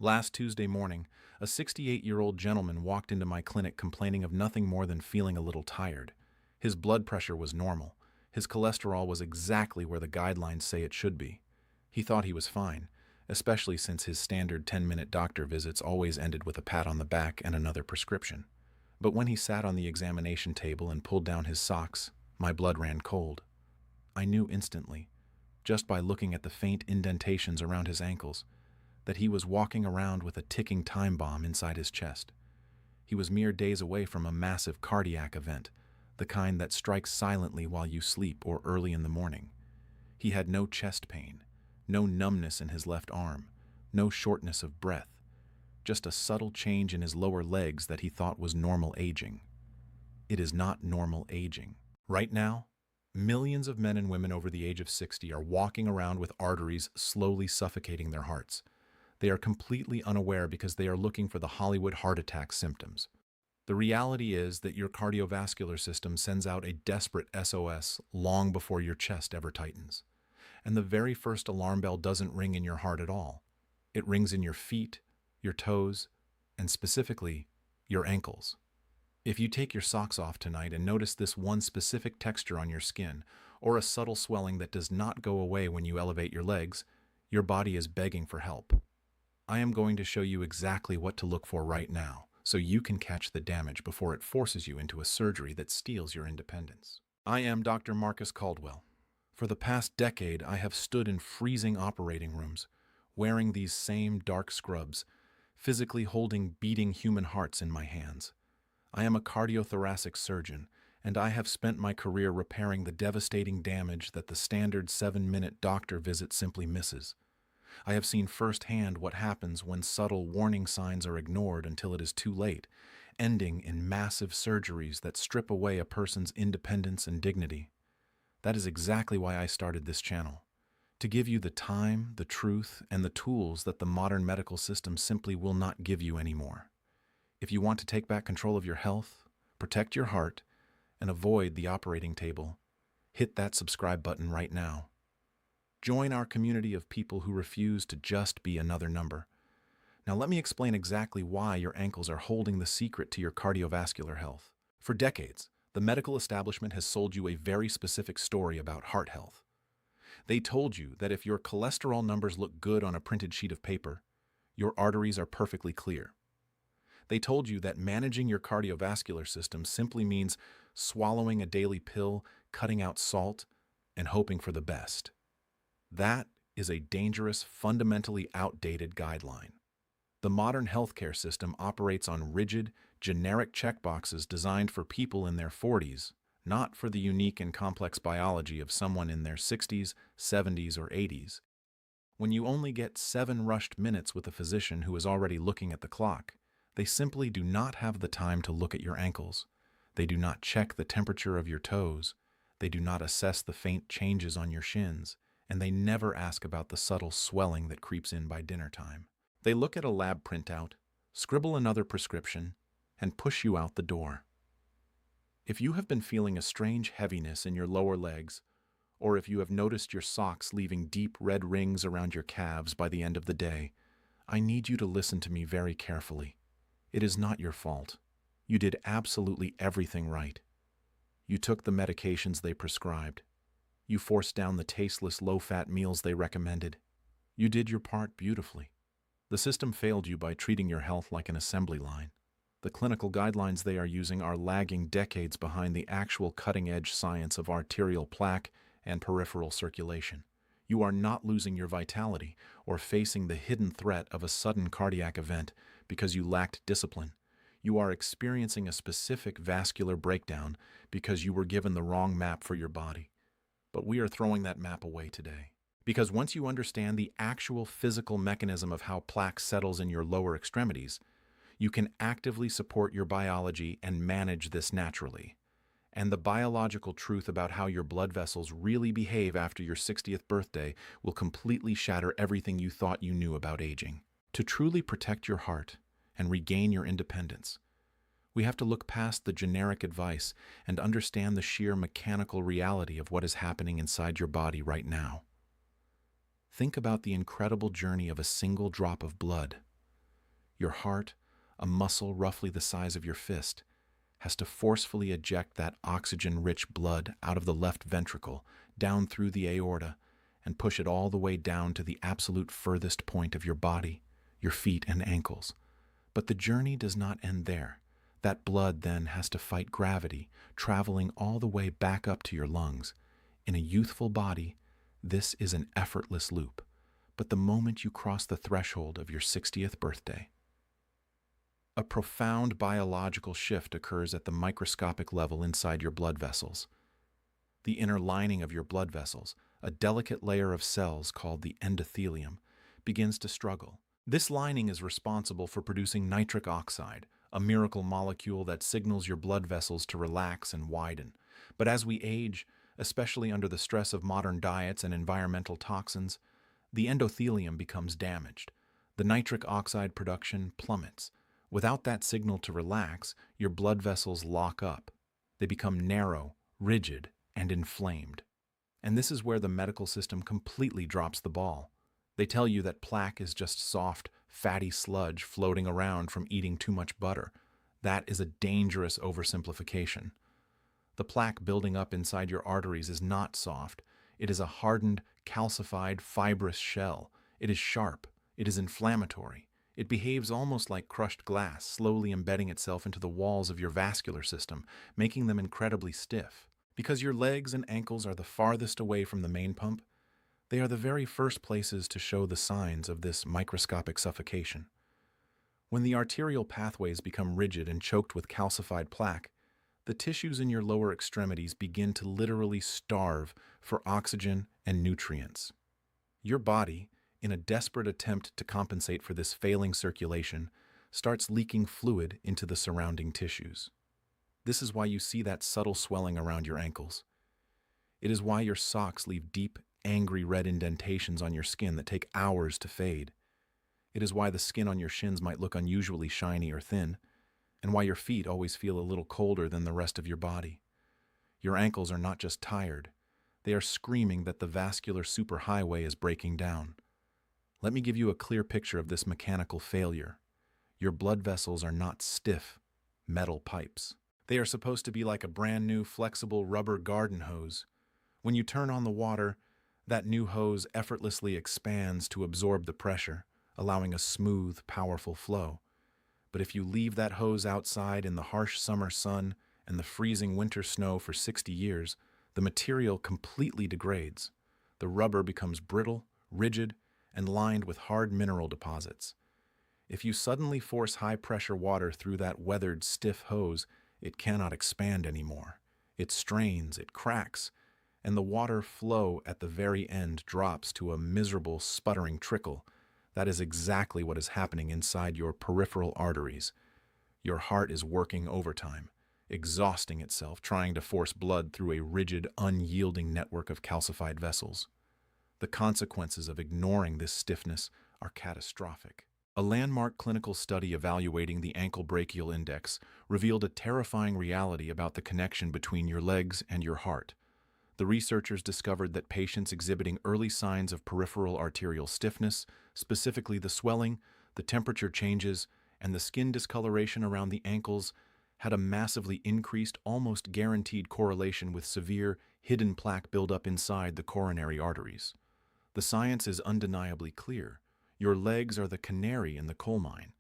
Last Tuesday morning, a 68-year-old gentleman walked into my clinic complaining of nothing more than feeling a little tired. His blood pressure was normal. His cholesterol was exactly where the guidelines say it should be. He thought he was fine, especially since his standard 10-minute doctor visits always ended with a pat on the back and another prescription. But when he sat on the examination table and pulled down his socks, my blood ran cold. I knew instantly, just by looking at the faint indentations around his ankles, that he was walking around with a ticking time bomb inside his chest. He was mere days away from a massive cardiac event, the kind that strikes silently while you sleep or early in the morning. He had no chest pain, no numbness in his left arm, no shortness of breath, just a subtle change in his lower legs that he thought was normal aging. It is not normal aging. Right now, millions of men and women over the age of 60 are walking around with arteries slowly suffocating their hearts. They are completely unaware because they are looking for the Hollywood heart attack symptoms. The reality is that your cardiovascular system sends out a desperate SOS long before your chest ever tightens. And the very first alarm bell doesn't ring in your heart at all. It rings in your feet, your toes, and specifically, your ankles. If you take your socks off tonight and notice this one specific texture on your skin, or a subtle swelling that does not go away when you elevate your legs, your body is begging for help. I am going to show you exactly what to look for right now, so you can catch the damage before it forces you into a surgery that steals your independence. I am Dr. Marcus Caldwell. For the past decade, I have stood in freezing operating rooms, wearing these same dark scrubs, physically holding beating human hearts in my hands. I am a cardiothoracic surgeon, and I have spent my career repairing the devastating damage that the standard 7-minute doctor visit simply misses. I have seen firsthand what happens when subtle warning signs are ignored until it is too late, ending in massive surgeries that strip away a person's independence and dignity. That is exactly why I started this channel, to give you the time, the truth, and the tools that the modern medical system simply will not give you anymore. If you want to take back control of your health, protect your heart, and avoid the operating table, hit that subscribe button right now. Join our community of people who refuse to just be another number. Now let me explain exactly why your ankles are holding the secret to your cardiovascular health. For decades, the medical establishment has sold you a very specific story about heart health. They told you that if your cholesterol numbers look good on a printed sheet of paper, your arteries are perfectly clear. They told you that managing your cardiovascular system simply means swallowing a daily pill, cutting out salt, and hoping for the best. That is a dangerous, fundamentally outdated guideline. The modern healthcare system operates on rigid, generic checkboxes designed for people in their 40s, not for the unique and complex biology of someone in their 60s, 70s, or 80s. When you only get 7 rushed minutes with a physician who is already looking at the clock, they simply do not have the time to look at your ankles. They do not check the temperature of your toes. They do not assess the faint changes on your shins. And they never ask about the subtle swelling that creeps in by dinner time. They look at a lab printout, scribble another prescription, and push you out the door. If you have been feeling a strange heaviness in your lower legs, or if you have noticed your socks leaving deep red rings around your calves by the end of the day, I need you to listen to me very carefully. It is not your fault. You did absolutely everything right. You took the medications they prescribed. You forced down the tasteless, low-fat meals they recommended. You did your part beautifully. The system failed you by treating your health like an assembly line. The clinical guidelines they are using are lagging decades behind the actual cutting-edge science of arterial plaque and peripheral circulation. You are not losing your vitality or facing the hidden threat of a sudden cardiac event because you lacked discipline. You are experiencing a specific vascular breakdown because you were given the wrong map for your body. But we are throwing that map away today. Because once you understand the actual physical mechanism of how plaque settles in your lower extremities, you can actively support your biology and manage this naturally. And the biological truth about how your blood vessels really behave after your 60th birthday will completely shatter everything you thought you knew about aging. To truly protect your heart and regain your independence, we have to look past the generic advice and understand the sheer mechanical reality of what is happening inside your body right now. Think about the incredible journey of a single drop of blood, Your heart, a muscle roughly the size of your fist, has to forcefully eject that oxygen-rich blood out of the left ventricle, down through the aorta, and push it all the way down to the absolute furthest point of your body, your feet and ankles. But the journey does not end there. That blood then has to fight gravity, traveling all the way back up to your lungs. In a youthful body, this is an effortless loop. But the moment you cross the threshold of your 60th birthday, a profound biological shift occurs at the microscopic level inside your blood vessels. The inner lining of your blood vessels, a delicate layer of cells called the endothelium, begins to struggle. This lining is responsible for producing nitric oxide, a miracle molecule that signals your blood vessels to relax and widen. But as we age, especially under the stress of modern diets and environmental toxins, the endothelium becomes damaged. The nitric oxide production plummets. Without that signal to relax, your blood vessels lock up. They become narrow, rigid, and inflamed. And this is where the medical system completely drops the ball. They tell you that plaque is just soft, fatty sludge floating around from eating too much butter. That is a dangerous oversimplification. The plaque building up inside your arteries is not soft. It is a hardened, calcified, fibrous shell. It is sharp. It is inflammatory. It behaves almost like crushed glass, slowly embedding itself into the walls of your vascular system, making them incredibly stiff. Because your legs and ankles are the farthest away from the main pump, they are the very first places to show the signs of this microscopic suffocation. When the arterial pathways become rigid and choked with calcified plaque, the tissues in your lower extremities begin to literally starve for oxygen and nutrients. Your body, in a desperate attempt to compensate for this failing circulation, starts leaking fluid into the surrounding tissues. This is why you see that subtle swelling around your ankles. It is why your socks leave deep, angry red indentations on your skin that take hours to fade. It is why the skin on your shins might look unusually shiny or thin, and why your feet always feel a little colder than the rest of your body. Your ankles are not just tired, they are screaming that the vascular superhighway is breaking down. Let me give you a clear picture of this mechanical failure. Your blood vessels are not stiff, metal pipes. They are supposed to be like a brand new flexible rubber garden hose. When you turn on the water, that new hose effortlessly expands to absorb the pressure, allowing a smooth, powerful flow. But if you leave that hose outside in the harsh summer sun and the freezing winter snow for 60 years, the material completely degrades. The rubber becomes brittle, rigid, and lined with hard mineral deposits. If you suddenly force high-pressure water through that weathered, stiff hose, it cannot expand anymore. It strains, it cracks, and the water flow at the very end drops to a miserable, sputtering trickle. That is exactly what is happening inside your peripheral arteries. Your heart is working overtime, exhausting itself, trying to force blood through a rigid, unyielding network of calcified vessels. The consequences of ignoring this stiffness are catastrophic. A landmark clinical study evaluating the ankle brachial index revealed a terrifying reality about the connection between your legs and your heart. The researchers discovered that patients exhibiting early signs of peripheral arterial stiffness, specifically the swelling, the temperature changes, and the skin discoloration around the ankles, had a massively increased, almost guaranteed correlation with severe, hidden plaque buildup inside the coronary arteries. The science is undeniably clear. Your legs are the canary in the coal mine.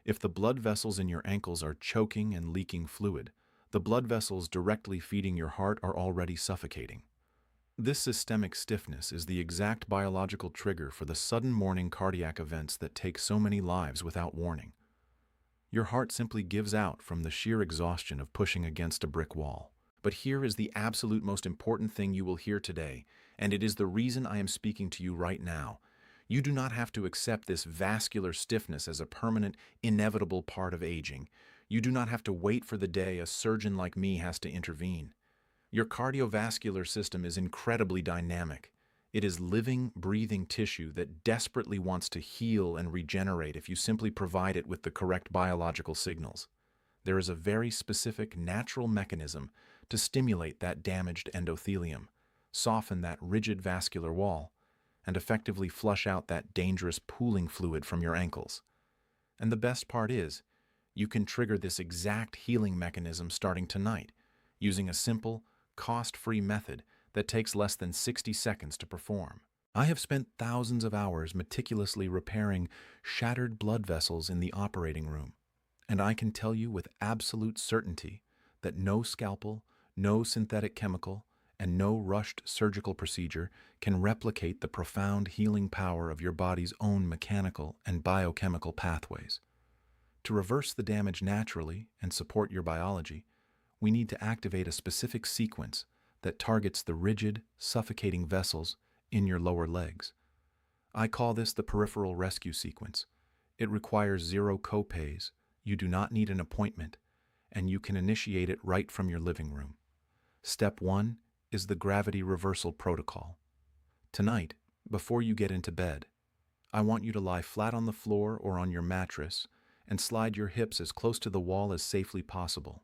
If the blood vessels in your ankles are choking and leaking fluid, the blood vessels directly feeding your heart are already suffocating. This systemic stiffness is the exact biological trigger for the sudden morning cardiac events that take so many lives without warning. Your heart simply gives out from the sheer exhaustion of pushing against a brick wall. But here is the absolute most important thing you will hear today, and it is the reason I am speaking to you right now. You do not have to accept this vascular stiffness as a permanent, inevitable part of aging. You do not have to wait for the day a surgeon like me has to intervene. Your cardiovascular system is incredibly dynamic. It is living, breathing tissue that desperately wants to heal and regenerate if you simply provide it with the correct biological signals. There is a very specific natural mechanism to stimulate that damaged endothelium, soften that rigid vascular wall, and effectively flush out that dangerous pooling fluid from your ankles. And the best part is, you can trigger this exact healing mechanism starting tonight, using a simple, cost-free method that takes less than 60 seconds to perform. I have spent thousands of hours meticulously repairing shattered blood vessels in the operating room, and I can tell you with absolute certainty that no scalpel, no synthetic chemical, and no rushed surgical procedure can replicate the profound healing power of your body's own mechanical and biochemical pathways. To reverse the damage naturally and support your biology, we need to activate a specific sequence that targets the rigid, suffocating vessels in your lower legs. I call this the peripheral rescue sequence. It requires zero copays, you do not need an appointment, and you can initiate it right from your living room. Step 1 is the gravity reversal protocol. Tonight, before you get into bed, I want you to lie flat on the floor or on your mattress and slide your hips as close to the wall as safely possible.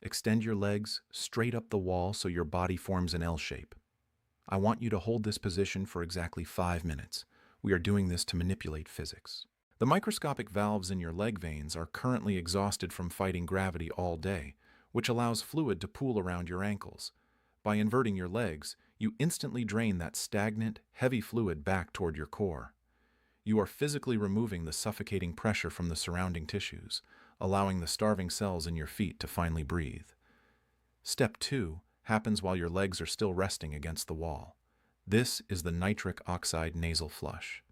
Extend your legs straight up the wall so your body forms an L shape. I want you to hold this position for exactly 5 minutes. We are doing this to manipulate physics. The microscopic valves in your leg veins are currently exhausted from fighting gravity all day, which allows fluid to pool around your ankles. By inverting your legs, you instantly drain that stagnant, heavy fluid back toward your core. You are physically removing the suffocating pressure from the surrounding tissues, allowing the starving cells in your feet to finally breathe. Step 2 happens while your legs are still resting against the wall. This is the nitric oxide nasal flush.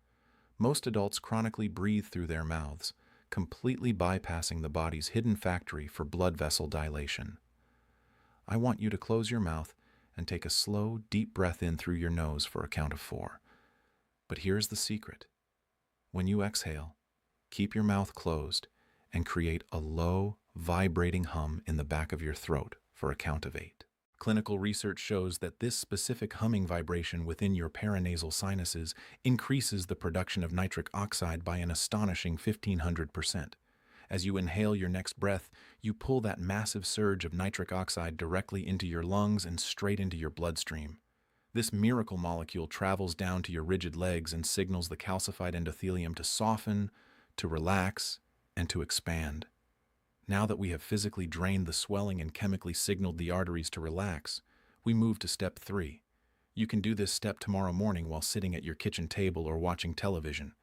Most adults chronically breathe through their mouths, completely bypassing the body's hidden factory for blood vessel dilation. I want you to close your mouth and take a slow, deep breath in through your nose for a count of 4. But here's the secret. When you exhale, keep your mouth closed and create a low, vibrating hum in the back of your throat for a count of 8. Clinical research shows that this specific humming vibration within your paranasal sinuses increases the production of nitric oxide by an astonishing 1,500%. As you inhale your next breath, you pull that massive surge of nitric oxide directly into your lungs and straight into your bloodstream. This miracle molecule travels down to your rigid legs and signals the calcified endothelium to soften, to relax, and to expand. Now that we have physically drained the swelling and chemically signaled the arteries to relax, we move to step 3. You can do this step tomorrow morning while sitting at your kitchen table or watching television.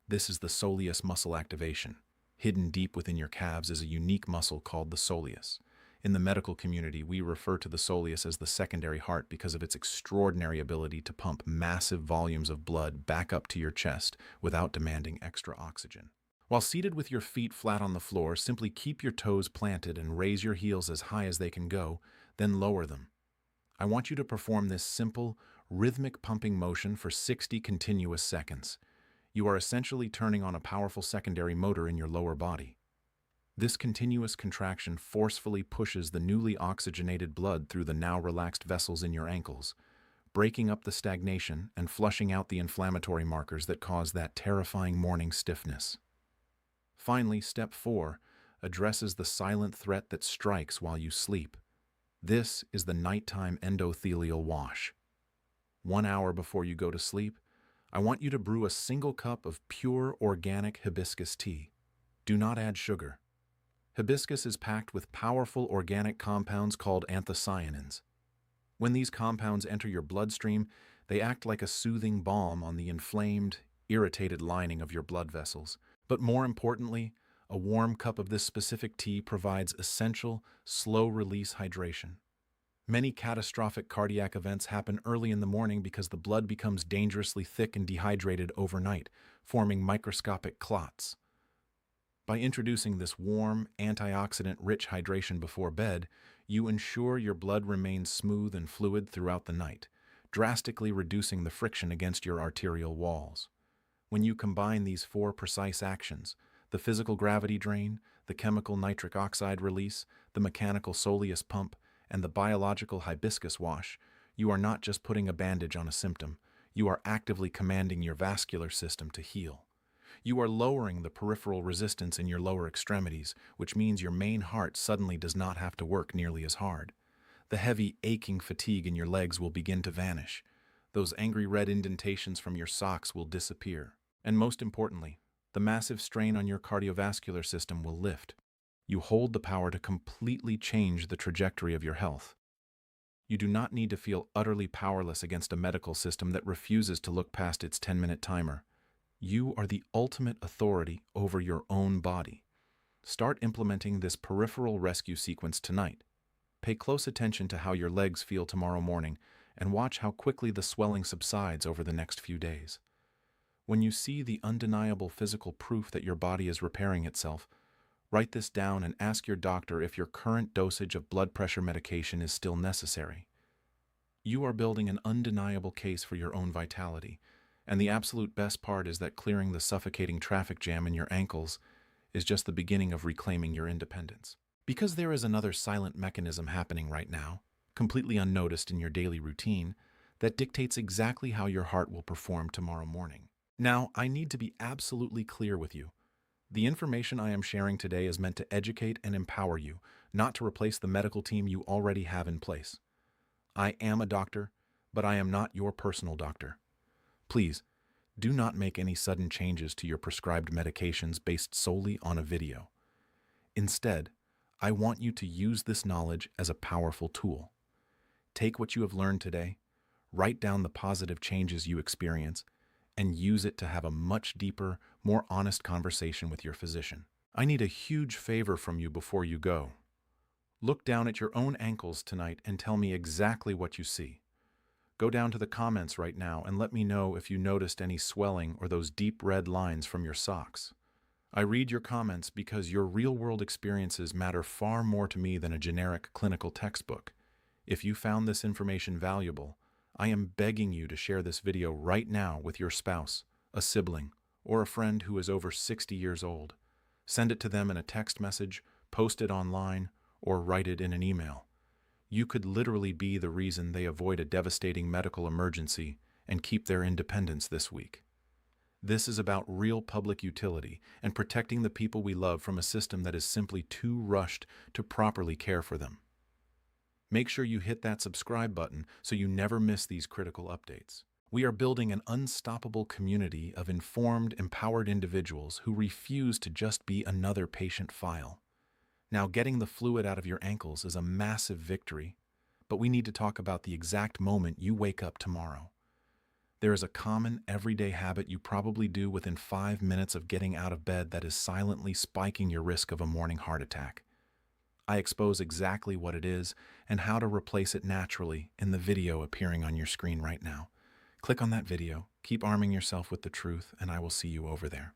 This is the soleus muscle activation. Hidden deep within your calves is a unique muscle called the soleus. In the medical community, we refer to the soleus as the secondary heart because of its extraordinary ability to pump massive volumes of blood back up to your chest without demanding extra oxygen. While seated with your feet flat on the floor, simply keep your toes planted and raise your heels as high as they can go, then lower them. I want you to perform this simple, rhythmic pumping motion for 60 continuous seconds. You are essentially turning on a powerful secondary motor in your lower body. This continuous contraction forcefully pushes the newly oxygenated blood through the now relaxed vessels in your ankles, breaking up the stagnation and flushing out the inflammatory markers that cause that terrifying morning stiffness. Finally, step 4 addresses the silent threat that strikes while you sleep. This is the nighttime endothelial wash. 1 hour before you go to sleep, I want you to brew a single cup of pure organic hibiscus tea. Do not add sugar. Hibiscus is packed with powerful organic compounds called anthocyanins. When these compounds enter your bloodstream, they act like a soothing balm on the inflamed, irritated lining of your blood vessels. But more importantly, a warm cup of this specific tea provides essential, slow-release hydration. Many catastrophic cardiac events happen early in the morning because the blood becomes dangerously thick and dehydrated overnight, forming microscopic clots. By introducing this warm, antioxidant-rich hydration before bed, you ensure your blood remains smooth and fluid throughout the night, drastically reducing the friction against your arterial walls. When you combine these 4 precise actions, the physical gravity drain, the chemical nitric oxide release, the mechanical soleus pump, and the biological hibiscus wash, you are not just putting a bandage on a symptom, you are actively commanding your vascular system to heal. You are lowering the peripheral resistance in your lower extremities, which means your main heart suddenly does not have to work nearly as hard. The heavy, aching fatigue in your legs will begin to vanish. Those angry red indentations from your socks will disappear. And most importantly, the massive strain on your cardiovascular system will lift. You hold the power to completely change the trajectory of your health. You do not need to feel utterly powerless against a medical system that refuses to look past its 10-minute timer. You are the ultimate authority over your own body. Start implementing this peripheral rescue sequence tonight. Pay close attention to how your legs feel tomorrow morning and watch how quickly the swelling subsides over the next few days. When you see the undeniable physical proof that your body is repairing itself, write this down and ask your doctor if your current dosage of blood pressure medication is still necessary. You are building an undeniable case for your own vitality, and the absolute best part is that clearing the suffocating traffic jam in your ankles is just the beginning of reclaiming your independence. Because there is another silent mechanism happening right now, completely unnoticed in your daily routine, that dictates exactly how your heart will perform tomorrow morning. Now, I need to be absolutely clear with you. The information I am sharing today is meant to educate and empower you, not to replace the medical team you already have in place. I am a doctor, but I am not your personal doctor. Please, do not make any sudden changes to your prescribed medications based solely on a video. Instead, I want you to use this knowledge as a powerful tool. Take what you have learned today, write down the positive changes you experience, and use it to have a much deeper, more honest conversation with your physician. I need a huge favor from you before you go. Look down at your own ankles tonight and tell me exactly what you see. Go down to the comments right now and let me know if you noticed any swelling or those deep red lines from your socks. I read your comments because your real-world experiences matter far more to me than a generic clinical textbook. If you found this information valuable, I am begging you to share this video right now with your spouse, a sibling, or a friend who is over 60 years old. Send it to them in a text message, post it online, or write it in an email. You could literally be the reason they avoid a devastating medical emergency and keep their independence this week. This is about real public utility and protecting the people we love from a system that is simply too rushed to properly care for them. Make sure you hit that subscribe button so you never miss these critical updates. We are building an unstoppable community of informed, empowered individuals who refuse to just be another patient file. Now, getting the fluid out of your ankles is a massive victory, but we need to talk about the exact moment you wake up tomorrow. There is a common, everyday habit you probably do within 5 minutes of getting out of bed that is silently spiking your risk of a morning heart attack. I expose exactly what it is and how to replace it naturally in the video appearing on your screen right now. Click on that video, keep arming yourself with the truth, and I will see you over there.